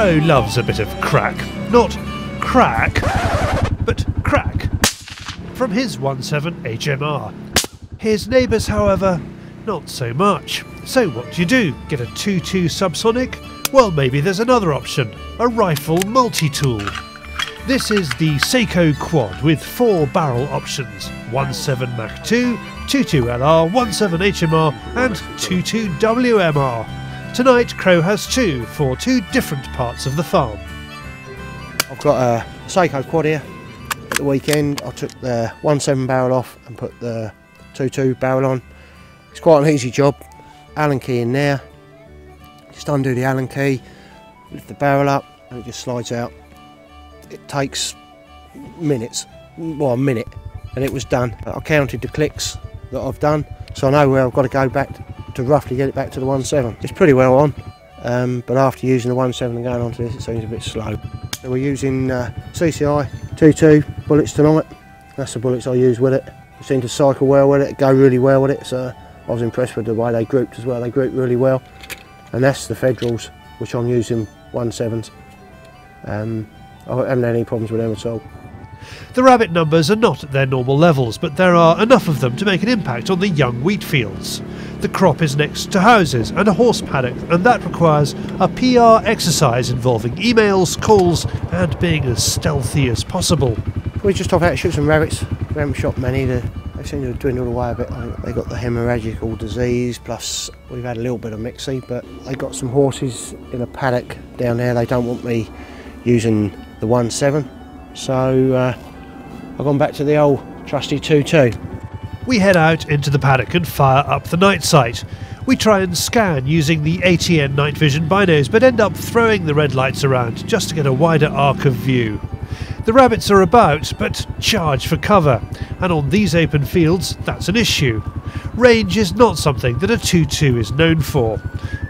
Crow loves a bit of crack. Not crack, but crack. From his 1.7 HMR. His neighbours, however, not so much. So what do? Get a 2.2 subsonic? Well, maybe there's another option, a rifle multi-tool. This is the Sako Quad with 4 barrel options, 1.7 Mach 2, 2.2 LR, 1.7 HMR and 2.2 WMR. Tonight Crow has 2 for 2 different parts of the farm. I've got a Sako Quad here. At the weekend I took the 1.7 barrel off and put the 2.2 barrel on. It's quite an easy job. Allen key in there. Just undo the Allen key, lift the barrel up and it just slides out. It takes minutes, well a minute, and it was done. I counted the clicks that I've done, so I know where I've got to go back to roughly get it back to the 1.7. It's pretty well on, but after using the 1.7 and going on to this, it seems a bit slow. So we're using CCI 2.2 bullets tonight. That's the bullets I use with it. They seem to cycle well with it, go really well with it, so I was impressed with the way they grouped as well. They grouped really well, and that's the Federals, which I'm using 1.7s. I haven't had any problems with them at all. The rabbit numbers are not at their normal levels, but there are enough of them to make an impact on the young wheat fields. The crop is next to houses and a horse paddock, and that requires a PR exercise involving emails, calls and being as stealthy as possible. We just off out to shoot some rabbits. We haven't shot many. They seem to have dwindled away a bit. I think they got the hemorrhagical disease, plus we've had a little bit of mixy, but they got some horses in a paddock down there. They don't want me using the 1.7, so I've gone back to the old trusty 2.2. We head out into the paddock and fire up the night sight. We try and scan using the ATN night vision binos, but end up throwing the red lights around just to get a wider arc of view. The rabbits are about, but charge for cover, and on these open fields that's an issue. Range is not something that a 2.2 is known for.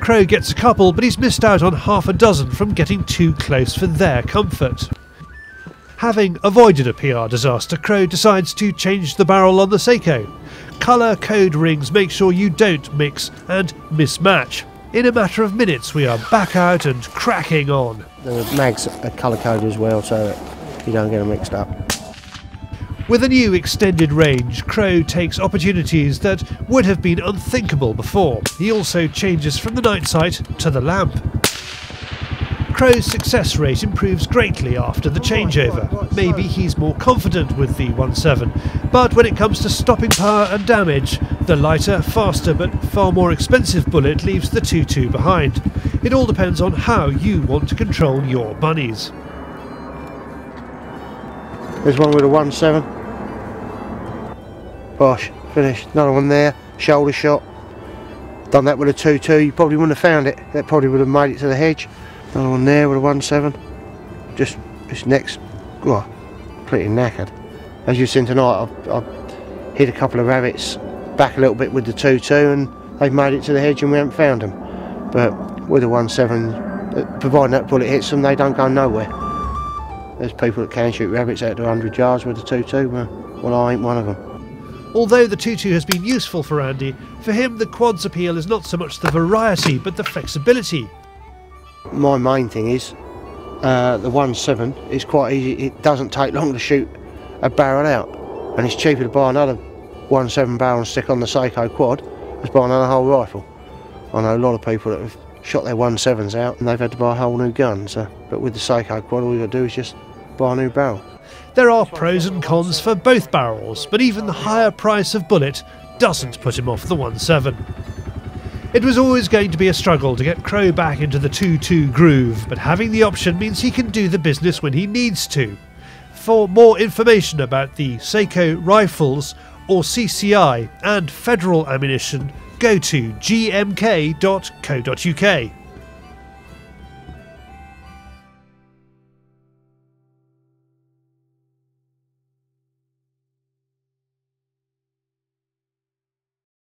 Crow gets a couple, but he's missed out on half a dozen from getting too close for their comfort. Having avoided a PR disaster, Crow decides to change the barrel on the Sako. Colour code rings make sure you don't mix and mismatch. In a matter of minutes we are back out and cracking on. The mags are colour coded as well, so that you don't get them mixed up. With a new extended range, Crow takes opportunities that would have been unthinkable before. He also changes from the night sight to the lamp. Crow's success rate improves greatly after the changeover. Maybe he's more confident with the 1.7, but when it comes to stopping power and damage, the lighter, faster but far more expensive bullet leaves the 2.2 behind. It all depends on how you want to control your bunnies. There's one with a 1.7. Bosh, finished. Another one there, shoulder shot. Done that with a 2.2, you probably wouldn't have found it. That probably would have made it to the hedge. Another one there with a 1.7. Just this next, well, completely knackered. As you've seen tonight, I've hit a couple of rabbits back a little bit with the 2.2 and they've made it to the hedge and we haven't found them. But with a 1.7, providing that bullet hits them, they don't go nowhere. There's people that can shoot rabbits out to 100 yards with the 2.2, well I ain't one of them. Although the 2.2 has been useful for Andy, for him the Quad's appeal is not so much the variety but the flexibility. My main thing is the 1.7 is quite easy. It doesn't take long to shoot a barrel out, and it's cheaper to buy another 1.7 barrel and stick on the Sako Quad as buying another whole rifle. I know a lot of people that have shot their 1.7s out and they've had to buy a whole new gun, but with the Sako Quad all you got to do is just buy a new barrel. There are pros and cons for both barrels, but even the higher price of bullet doesn't put him off the 1.7. It was always going to be a struggle to get Crow back into the 2.2 groove, but having the option means he can do the business when he needs to. For more information about the Sako rifles or CCI and federal ammunition, go to gmk.co.uk.